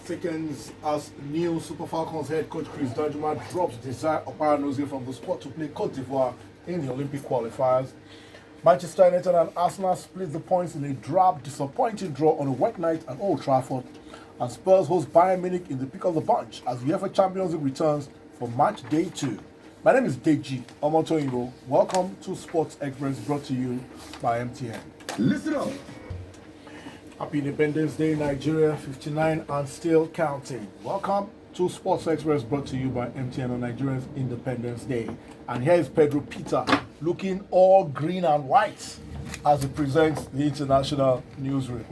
Seconds as new Super Falcons head coach Chris Danjuma drops Desire Oparanozie from the squad to play Cote d'Ivoire in the Olympic qualifiers. Manchester United and Arsenal split the points in a drab, disappointing draw on a wet night at Old Trafford. And Spurs host Bayern Munich in the pick of the bunch as UEFA Champions League returns for match day 2. My name is Deji Omotoyinbo. Welcome to Sports Express, brought to you by MTN. Listen up. Happy Independence Day, Nigeria, 59 and still counting. Welcome to Sports Express, brought to you by MTN on Nigeria's Independence Day. And here is Pedro Peter, looking all green and white as he presents the international newsroom.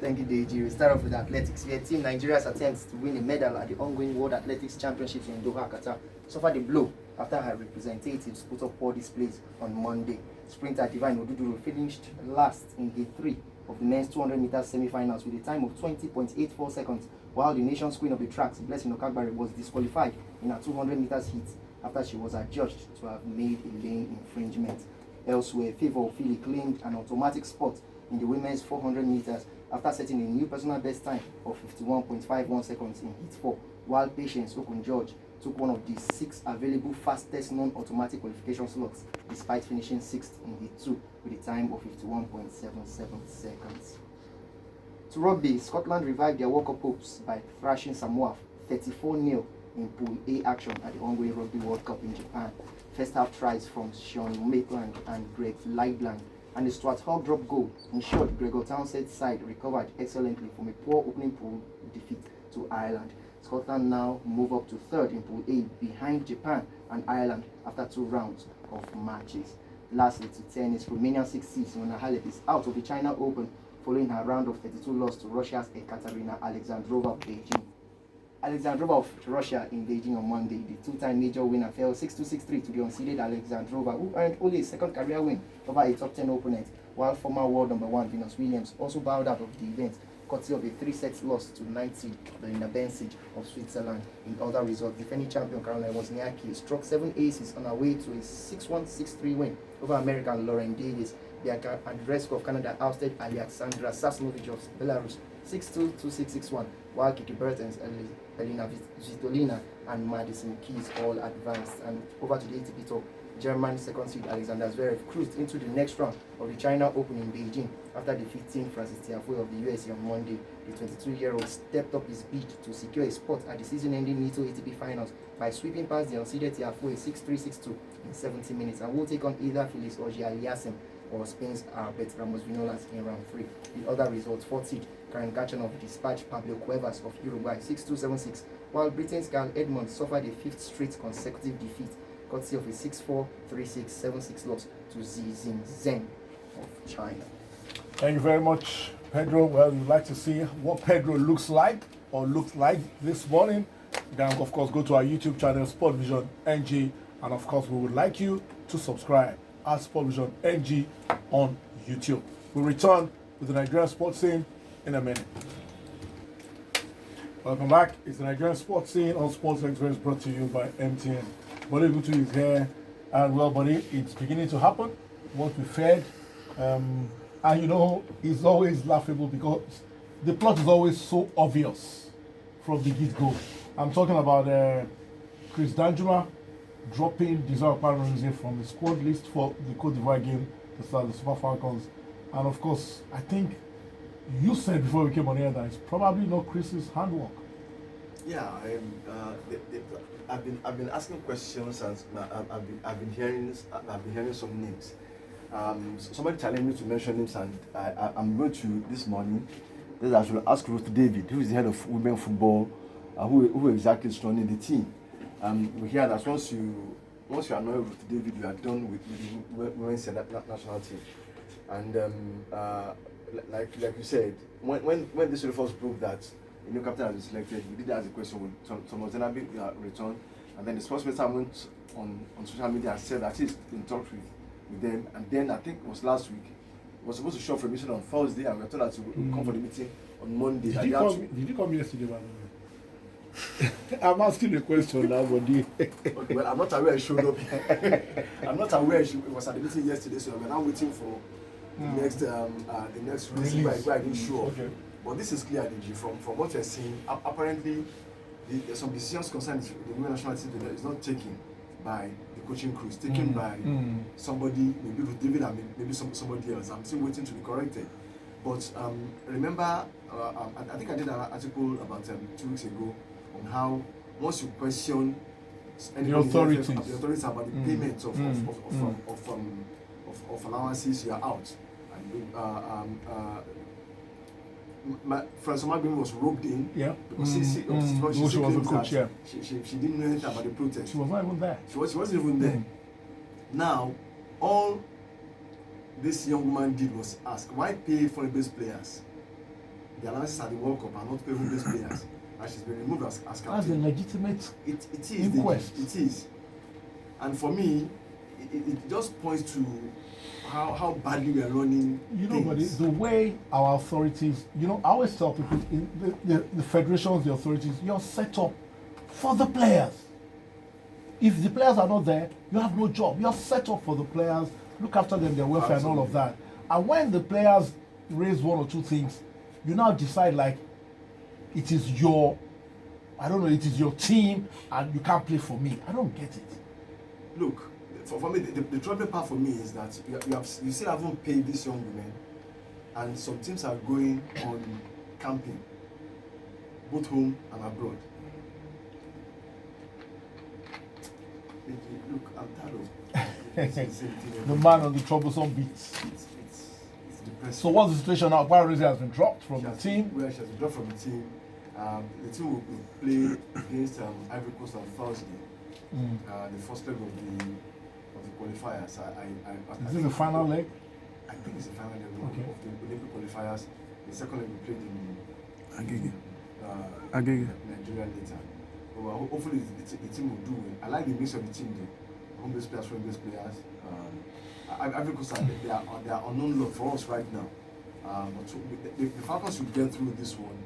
Thank you, Deji. We start off with athletics, where Team Nigeria's attempts to win a medal at the ongoing World Athletics Championships in Doha, Qatar, suffered a blow after her representatives put up poor displays on Monday. Sprinter Divine Oduduru finished last in day 3 of the men's 200 meters semi-finals with a time of 20.84 seconds, while the nation's queen of the tracks, Blessing Okagbare, was disqualified in her 200 meters heat after she was adjudged to have made a lane infringement. Elsewhere, Favour Ofili claimed an automatic spot in the women's 400 meters after setting a new personal best time of 51.51 seconds in heat 4, while Patience Okun George took one of the 6 available fastest non-automatic qualification slots despite finishing 6th in heat 2 with a time of 51.77 seconds. To rugby, Scotland revived their World Cup hopes by thrashing Samoa 34-0 in Pool A action at the ongoing Rugby World Cup in Japan. First half tries from Sean Maitland and Greg Lightland and the Stuart Hogg drop goal ensured Gregor Townsend's side recovered excellently from a poor opening pool defeat to Ireland. Scotland now move up to 3rd in Pool A behind Japan and Ireland after 2 rounds of matches. Lastly, to tennis, Romanian 6 seed Simona Halep is out of the China Open following her round of 32 loss to Russia's Ekaterina Alexandrova of Beijing. Alexandrova of Russia in Beijing on Monday, the 2-time major winner, fell 6-2, 6-3 to the unseeded Alexandrova, who earned only a second career win over a top 10 opponent, while former world number 1 Venus Williams also bowed out of the event, courtesy of a 3-set loss to 9th seed Belinda Bencic of Switzerland. In other results, defending champion Caroline Wozniacki struck 7 aces on her way to a 6-1, 6-3 win over American Lauren Davis. Bianca Andreescu of Canada ousted Alexandra Sasnovich of Belarus 6-2, 2-6, 6-1, while Kiki Bertens, Elena Svitolina and Madison Keys all advanced. And over to the ATP Tour, German second seed Alexander Zverev cruised into the next round of the China Open in Beijing after defeating Francis Tiafoe of the USA on Monday. The 22-year-old stepped up his bid to secure a spot at the season-ending Nitto ATP Finals by sweeping past the unseeded Tiafoe 6-3, 6-2 in 70 minutes and will take on either Felix Auger-Aliassime or Spain's Albert Ramos Vinolas in round 3. In other results, 4th seed Karen Khachanov dispatched Pablo Cuevas of Uruguay 6-2, 7-6, while Britain's Carl Edmonds suffered a 5th straight consecutive defeat, courtesy of a 6-4, 3-6, 7-6 loss to Xi Jinping of China. Thank you very much, Pedro. Well, you'd like to see what Pedro looks like or looked like this morning. You can, of course, go to our YouTube channel, Sport Vision NG, and of course, we would like you to subscribe at Sport Vision NG on YouTube. We'll return with the Nigerian sports scene in a minute. Welcome back. It's the Nigerian sports scene on Sports Express, brought to you by MTN. Body Gutu is here, and well, buddy, it's beginning to happen. What we fed, and you know, it's always laughable because the plot is always so obvious from the get-go. I'm talking about Chris Danjuma dropping Desire Oparanozie from the squad list for the Cote d'Ivoire game to start the Super Falcons. And of course, I think you said before we came on here that it's probably not Chris's handwork. Yeah, I've been asking questions and I've been hearing some names. Somebody challenged me to mention names, and I'm going to this morning that I should ask Ruth David, who is the head of women football, who exactly is running the team. We hear that once you annoy Ruth David, you are done with the women's national team. And like you said, when this first broke that a new captain has been selected, we did ask the question, will Thomas Zenabi return? And then the sports minister went on social media and said that he's in touch with them. And then I think it was last week, he was supposed to show up for a meeting on Thursday, and we were told that he would come for the meeting on Monday. Did you come yesterday, man? I'm asking a question now, buddy. Okay, well, I'm not aware he showed up. I'm not aware he was at the meeting yesterday, so we're now waiting for the next release where I didn't show up. Okay. But this is clear, DG, from what you're saying. Apparently, there's some decisions concerning the women national team that is not taken by the coaching crew. It's taken by somebody, maybe Ruth David and maybe somebody else. I'm still waiting to be corrected. But remember, I think I did an article about 2 weeks ago on how once you question the authorities about the payment of allowances, you are out. And my friend Somabim was roped in because she was a coach. She didn't know anything about the protest. She was not even there. She wasn't even there. Now, all this young woman did was ask, why pay foreign-based players? The allowances at the World Cup are not paid foreign-based players. And she's been removed as captain. That's a legitimate inquest. It is. And for me, it just points to how badly we are running. You know, but the way our authorities, I always tell people, the federations, the authorities, you're set up for the players. If the players are not there, you have no job. You're set up for the players, look after them, their welfare and all of that. And when the players raise one or two things, you now decide like, it is your team and you can't play for me. I don't get it. Look, for me, the troubling part for me is that you still haven't paid these young women, and some teams are going on camping, both home and abroad. Look, I'm tired of the man on the troublesome beats. It's depressing. So what's the situation now? Barrozi has been dropped from the team. Well, she has been dropped from the team. The team will play against Ivory Coast on Thursday. The first leg of the qualifiers. Is this the final leg? I think it's the final leg of the Olympic qualifiers. The second leg we played in Nigeria later. But hopefully the team will do it. I like the mix of the team though. Home-based players, foreign-based players. Ivory Coast they are unknown lot for us right now. But the Falcons should get through this one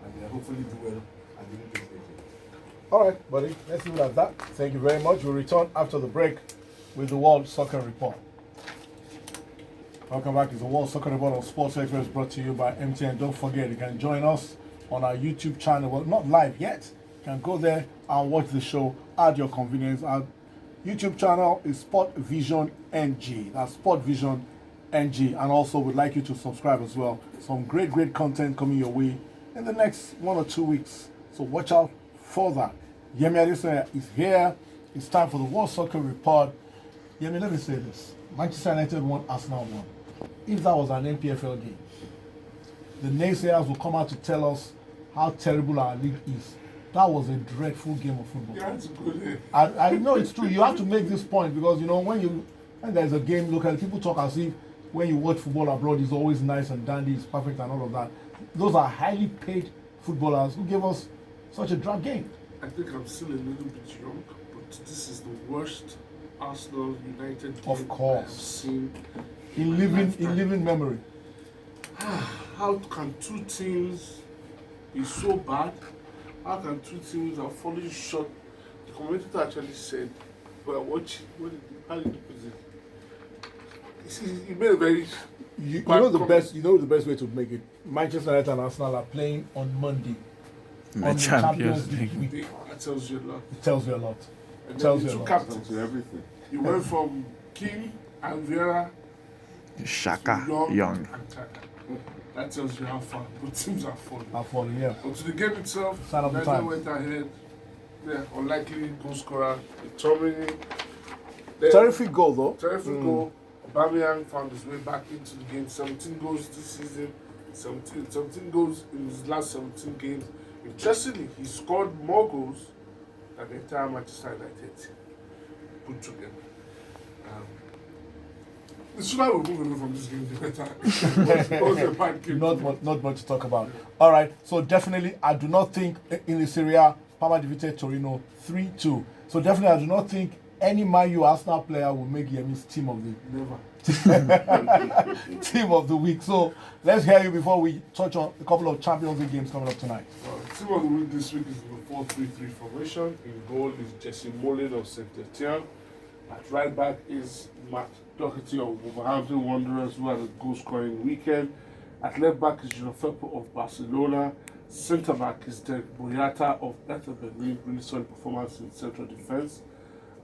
and hopefully do well at the Olympics later. All right, buddy. Let's leave it at that. Thank you very much. We'll return after the break with the World Soccer Report. Welcome back. It's the World Soccer Report on Sports Express, brought to you by MTN. Don't forget, you can join us on our YouTube channel. Well, not live yet. You can go there and watch the show at your convenience. Our YouTube channel is Sport Vision NG. That's Sport Vision NG. And also, we'd like you to subscribe as well. Some great content coming your way in the next 1 or 2 weeks. So watch out for that. Yemi Adesanya is here. It's time for the World Soccer Report. Yemi, let me say this. Manchester United won, Arsenal won. If that was an NPFL game, the naysayers will come out to tell us how terrible our league is. That was a dreadful game of football. Yeah, it's good. I know it's true. You have to make this point because, when there's a game locally, people talk as if when you watch football abroad, it's always nice and dandy, it's perfect and all of that. Those are highly paid footballers who gave us such a drab game. I think I'm still a little bit young, but this is the worst Arsenal United game Of course. I have seen In living memory. How can two teams be so bad? How can two teams are falling short? The commentator actually said, "Well, watching. How did you put it? He made a very You know the best way to make it. Manchester United and Arsenal are playing on Monday. The Champions League. week. That tells you a lot. It tells you a lot. And Tells then you two a lot. captains. To everything. You went from King and Vieira Shaka to Young. and Xhaka. That tells you how far both teams are falling. Are falling, yeah. But to the game itself, Sign of the United times. went ahead. The unlikely goal scorer, McTominay. Terrific goal though. Terrific goal. Aubameyang found his way back into the game. 17 goals this season. 17 goals in his last 17 games. Interestingly, he scored more goals than the entire Manchester United team put together. The sooner we move away from this game, the better. It was a bad game. Not much to talk about. All right, so definitely, I do not think in the Serie A, Parma defeated Torino 3-2. So definitely, I do not think any Man U Arsenal player will make Yemi's team of Never. team of the week. So let's hear you before we touch on a couple of Champions League games coming up tonight. Team of the week this week is the 4-3-3 formation. In goal is Jesse Molin of Saint Etienne. At right back is Matt Doherty of Wolverhampton Wanderers, who had a goal scoring weekend. At left back is João Firpo of Barcelona. Centre back is Derek Boyata of Hertha Berlin. Really solid performance in central defence.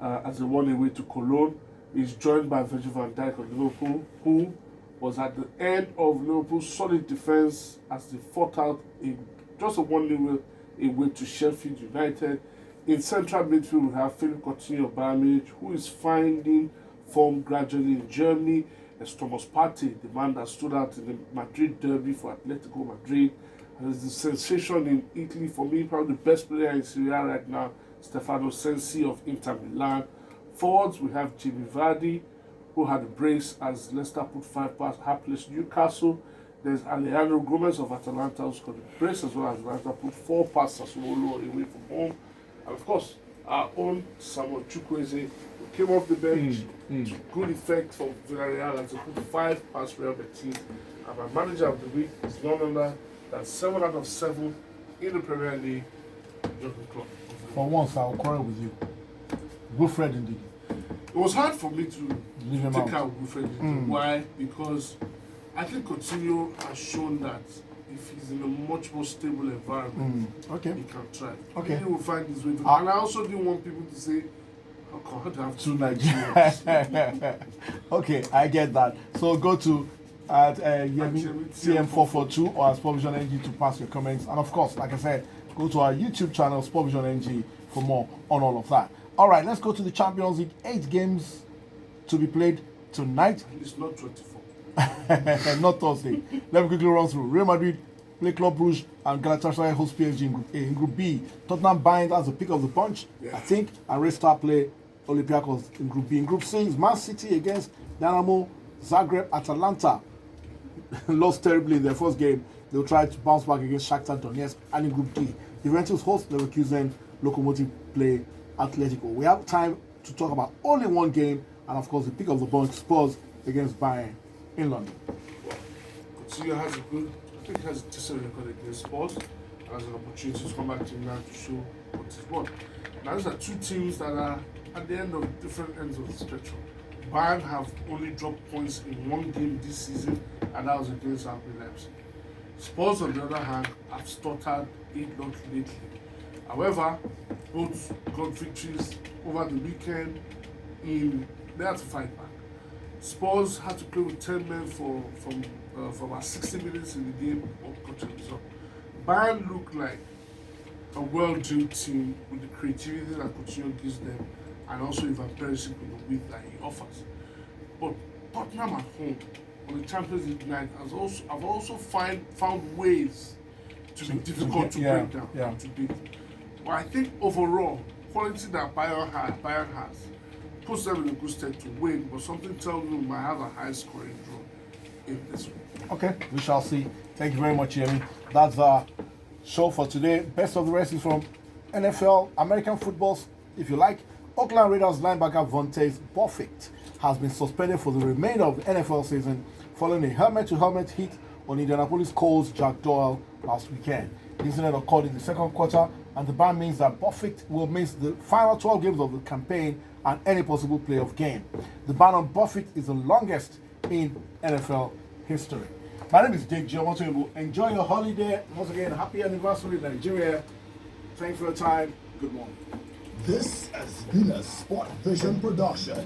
As they won away to Cologne, he's joined by Virgil van Dijk of Liverpool, who was at the end of Liverpool's solid defence as they fought out just a 1-0 away to Sheffield United. In central midfield, we have Philippe Coutinho of Bayern Munich, who is finding form gradually in Germany. There's Thomas Partey, the man that stood out in the Madrid derby for Atletico Madrid. And there's the sensation in Italy, for me, probably the best player in Serie A right now, Stefano Sensi of Inter Milan. Forwards, we have Jamie Vardy, who had a brace as Leicester put 5 past hapless Newcastle. There's Alejandro Gomez of Atalanta, who's got a brace as well as Atalanta put 4 past Sassuolo away from home. And of course, our own Samuel Chukwueze, who came off the bench to good effect for Villarreal and to put 5 past Real Betis. And my manager of the week is none other than 7 out of 7 in the Premier League, Jurgen Klopp. For once, I'll quarrel with you. Wilfred indeed. It was hard for me to Leave him take out. out Wilfred. Why? Because I think Coutinho has shown that if he's in a much more stable environment, Okay. he can thrive. Okay. He will find his way. And I also didn't want people to say, "Oh God, I have To two Nigeria. Nigerians." Okay, I get that. So go to at Yemi TM442 or Sport Vision NG to pass your comments. And of course, like I said, go to our YouTube channel, Sport Vision NG, for more on all of that. All right, let's go to the Champions League. 8 games to be played tonight. It's not 24. Not Thursday. Let me quickly run through. Real Madrid play Club Brugge and Galatasaray host PSG in Group A. In Group B, Tottenham Bayern as the pick of the bunch, I think, and Red Star play Olympiacos in Group B. In Group C is Man City against Dynamo Zagreb. Atalanta lost terribly in their first game. They'll try to bounce back against Shakhtar Donetsk. And in Group D, Juventus host Leverkusen, Lokomotiv play Atletico. We have time to talk about only one game, and of course the pick of the bunch, Spurs against Bayern in London. Coutinho has a good, I think, has a decent record against Spurs. Has an opportunity to come back to Milan to show what he's won. Now, these are two teams that are at the end of different ends of the spectrum. Bayern have only dropped points in one game this season, and that was against RB Leipzig. Spurs, on the other hand, have stuttered a lot lately. However, both got victories over the weekend. They had to fight back. Spurs had to play with 10 men for about 60 minutes in the game, but got a result. Bayern looked like a well-drilled team with the creativity that Coutinho gives them, and also Ivan Perisic with the width that he offers. But Tottenham at home on the Champions League night have also found ways to be difficult to break down, to beat. But I think overall, quality that Bayern has puts them in a good state to win, but something tells me we might have a high scoring draw in this one. Okay, we shall see. Thank you very much, Yemi. That's our show for today. Best of the rest is from NFL, American footballs, if you like. Oakland Raiders linebacker Vontaze Burfict has been suspended for the remainder of the NFL season following a helmet-to-helmet hit on Indianapolis Colts Jack Doyle last weekend. The incident occurred in the second quarter, and the ban means that Burfict will miss the final 12 games of the campaign and any possible playoff game. The ban on Burfict is the longest in NFL history. My name is Jake Jomoto. Enjoy your holiday. Once again, happy anniversary, Nigeria. Thanks for your time. Good morning. This has been a Sport Vision production.